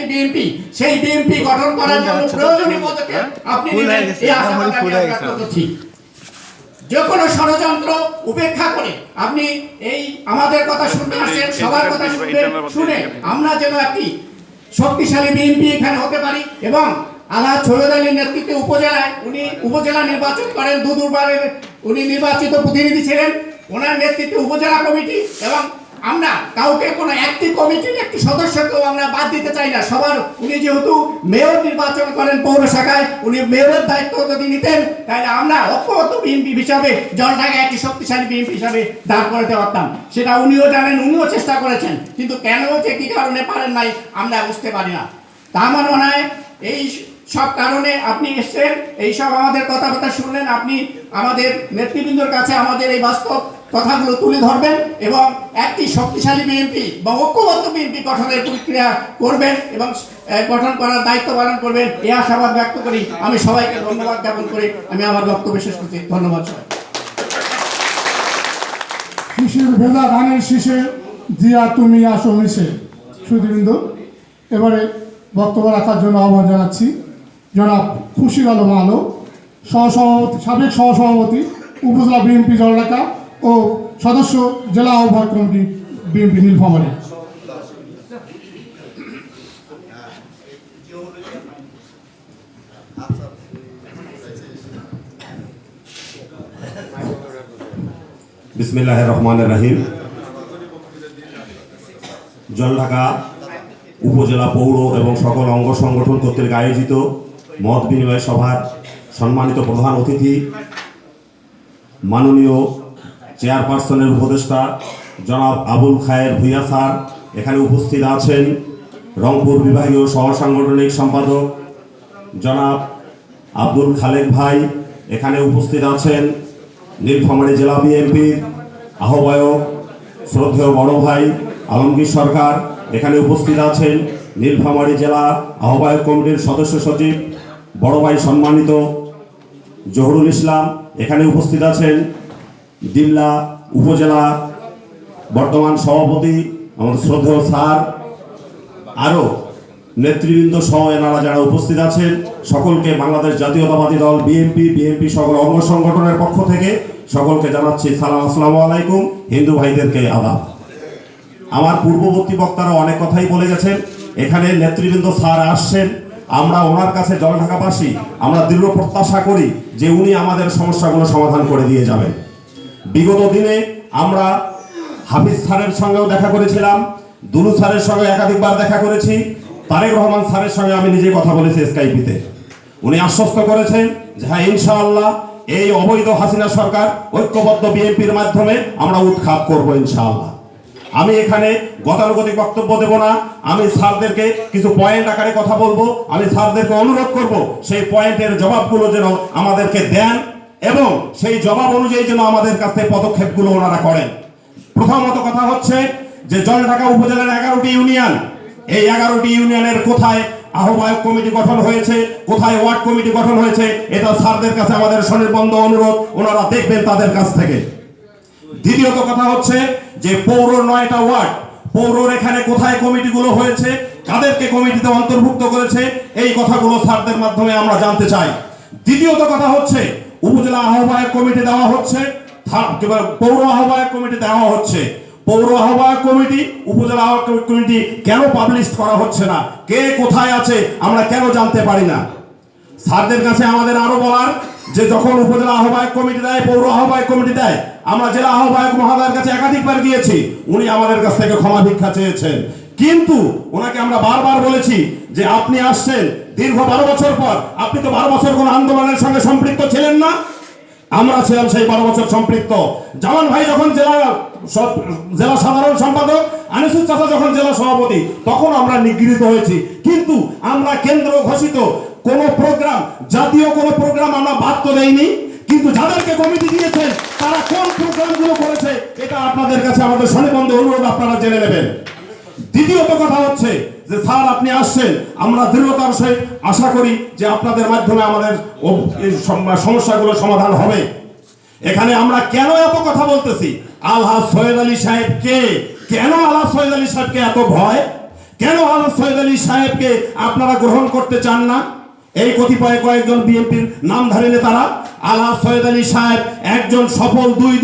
একটি বিএনপি, সেই বিএনপি গঠন করার জন্য প্রয়োজনীয় পদক্ষেপ আপনি নেবেন এই আশাবাদ আমি ব্যক্ত করছি। যে কোনো ষড়যন্ত্র উপেক্ষা করে আপনি এই আমাদের কথা শুনতে আসছেন, সবার কথা শুনে আমরা যেন একটি শক্তিশালী বিএনপি এখানে হতে পারি। এবং আলহাজ সৈয়দ আলীর নেতৃত্বে উপজেলায় উনি উপজেলা নির্বাচন করেন, দুবারের উনি নির্বাচিত প্রতিনিধি ছিলেন, ওনার নেতৃত্বে উপজেলা কমিটি। এবং আমরা কাউকে কোনো একটি কমিটির একটি সদস্যকেও আমরা বাদ দিতে চাই না। সবার উনি যেহেতু মেয়র নির্বাচন করেন পৌর শাখায়, উনি মেয়রের দায়িত্ব যদি নিতেন তাহলে আমরা ঐক্যবদ্ধ বিএনপি হিসাবে জলঢাকা একটি শক্তিশালী বিএনপি হিসাবে দাঁড় করাতে পারতাম। সেটা উনিও জানেন, উনিও চেষ্টা করেছেন, কিন্তু কেন যে কী কারণে পারেন নাই আমরা বুঝতে পারি না। তা আমার মনে হয় এই সব কারণে আপনি এসছেন, এইসব আমাদের কথাবার্তা শুনলেন, আপনি আমাদের নেতৃবৃন্দর কাছে আমাদের এই বাস্তব কথাগুলো তুলে ধরবেন এবং একটি শক্তিশালী বিএনপি বা ঐক্যবদ্ধ বিএনপি গঠনের প্রক্রিয়া করবেন এবং গঠন করার দায়িত্ব পালন করবেন এই আশাবাদ ব্যক্ত করি। আমি সবাইকে ধন্যবাদ জ্ঞাপন করে আমি আমার বক্তব্য শেষ করছি। ধন্যবাদ সবাই। শিশির ভেজা ধানের শীষে জিয়া তুমি আসো মিশে। সুধীবৃন্দ, এবারে বক্তব্য রাখার জন্য আহ্বান জানাচ্ছি জনাব খুশির আলম আলো, সহসভাপতি, সাবেক সহসভাপতি উপজেলা বিএনপি জলঢাকা ও সদস্য জেলা আহ্বায়ক কমিটি বিএনপি নীলফামারী। বিসমিল্লাহির রহমানির রহিম। জলঢাকা উপজেলা পৌর এবং সকল অঙ্গ সংগঠন কর্তৃক আয়োজিত মত বিনিময় সভার সম্মানিত প্রধান অতিথি, মাননীয় চেয়ারপারসনের উপদেষ্টা জনাব আবুল খায়ের ভূঁইয়া স্যার এখানে উপস্থিত আছেন। রংপুর বিভাগীয় সহ সাংগঠনিক সম্পাদক জনাব আব্দুল খালেক ভাই এখানে উপস্থিত আছেন। নীলফামারী জেলা বিএনপির আহ্বায়ক শ্রদ্ধেয় বড় ভাই আলমগীর সরকার এখানে উপস্থিত আছেন। নীলফামারী জেলা আহ্বায়ক কমিটির সদস্য সচিব বড় ভাই সম্মানিত জহুরুল ইসলাম এখানে উপস্থিত আছেন। দিল্লা উপজেলা বর্তমান সভাপতি আমাদের শ্রদ্ধেয় স্যার, আরও নেতৃবৃন্দ সহ এনারা যারা উপস্থিত আছেন সকলকে বাংলাদেশ জাতীয়তাবাদী দল বিএনপি সকল অঙ্গ সংগঠনের পক্ষ থেকে সকলকে জানাচ্ছি সালাম, আসসালামু আলাইকুম। হিন্দু ভাইদেরকে আদাব। আমার পূর্ববর্তী বক্তারা অনেক কথাই বলে গেছেন। এখানে নেতৃবৃন্দ স্যার আসছেন, আমরা ওনার কাছে জলঢাকাবাসী আমরা দৃঢ় প্রত্যাশা করি যে উনি আমাদের সমস্যাগুলো সমাধান করে দিয়ে যাবেন। বিগত দিনে আমরা হাফিজ স্যারের সঙ্গেও দেখা করেছিলাম, দুলু স্যারের সঙ্গে একাধিকবার দেখা করেছি, তারেক রহমান স্যারের সঙ্গে আমি নিজে কথা বলেছি স্কাইপিতে। উনি আশ্বস্ত করেছেন যে হ্যাঁ ইনশাআল্লাহ এই অবৈধ হাসিনা সরকার ঐক্যবদ্ধ বিএনপির মাধ্যমে আমরা উৎখাত করব ইনশাআল্লাহ। আমি এখানে গতানুগতিক বক্তব্য দেব না, আমি স্যারদেরকে কিছু পয়েন্ট আকারে কথা বলবো। আমি স্যারদেরকে অনুরোধ করব সেই পয়েন্টের জবাবগুলো যেন আমাদেরকে দেন এবং সেই জবাব অনুযায়ী যেন আমাদের কাছ থেকে পদক্ষেপগুলো ওনারা করেন। প্রথমত কথা হচ্ছে যে জলঢাকা উপজেলার 11টি ইউনিয়ন, এই 11টি ইউনিয়নের কোথায় আহ্বায়ক কমিটি গঠন হয়েছে, কোথায় ওয়ার্ড কমিটি গঠন হয়েছে, এটা স্যারদের কাছে আমাদের স্বনির্বন্ধ অনুরোধ, ওনারা দেখবেন তাদের কাছ থেকে। দ্বিতীয়ত কথা হচ্ছে যে পৌর 9টা ওয়ার্ড, পৌরর এখানে কোথায় কমিটিগুলো হয়েছে, কাদেরকে কমিটিতে অন্তর্ভুক্ত করেছে, এই কথাগুলো স্যারদের মাধ্যমে আমরা জানতে চাই। দ্বিতীয়ত কথা হচ্ছে উপজেলা আহ্বায়ক কমিটি দেওয়া হচ্ছে, পৌর আহ্বায়ক কমিটি দেওয়া হচ্ছে। পৌর আহ্বায়ক কমিটি, উপজেলা আহ্বায়ক কমিটি কেন পাবলিশ করা হচ্ছে না, কে কোথায় আছে আমরা কেন জানতে পারি না? স্যারদের কাছে আমাদের আরো বলার যে যখন উপজেলা আহ্বায়ক কমিটি দেয়, পৌর আহ্বায়ক কমিটি দেয়, আমরা জেলা আহ্বায়ক মহোদয়ের কাছে একাধিকবার গিয়েছি, উনি আমাদের কাছ থেকে ক্ষমা ভিক্ষা চেয়েছেন। কিন্তু ওনাকে আমরা বারবার বলেছি যে আপনি আসছেন দীর্ঘ 12 বছর পর, আপনি তো 12 বছর কোন আন্দোলনের সঙ্গে সম্পৃক্ত ছিলেন না। আমরা ছিলাম সেই 12 বছর সম্পৃক্ত। জামান ভাই যখন জেলা সাধারণ সম্পাদক, আনিসুর চাচা যখন জেলা সভাপতি, তখন আমরা নিগৃহীত হয়েছি। কিন্তু আমরা কেন্দ্র ঘোষিত কোন প্রোগ্রাম, জাতীয় কোন প্রোগ্রাম আমরা বাদ তো দেইনি। কিন্তু যাদেরকে কমিটি দিয়েছেন তারা কোন প্রোগ্রামগুলো করেছে এটা আপনাদের কাছে আমাদের স্বনির্বন্ধ অনুরোধ, আপনারা জেনে নেবেন। দ্বিতীয়ত কথা হচ্ছে যে স্যার আপনি আসছেন, আমরা দৃঢ়তার সহিত আশা করি যে আপনাদের মাধ্যমে আমাদের সমস্যাগুলো সমাধান হবে। এখানে আমরা কেন এত কথা বলতেছি, আলহাজ সৈয়দ আলী সাহেব কে, কেন আলহাজ সৈয়দ আলী সাহেবকে এত ভয়, কেন আলহাজ সৈয়দ আলী সাহেবকে আপনারা গ্রহণ করতে চান না? এই কতিপয় কয়েকজন বিএনপির নামধারী নেতারা। আলহাজ সৈয়দ আলী সাহেব একজন সফল দুই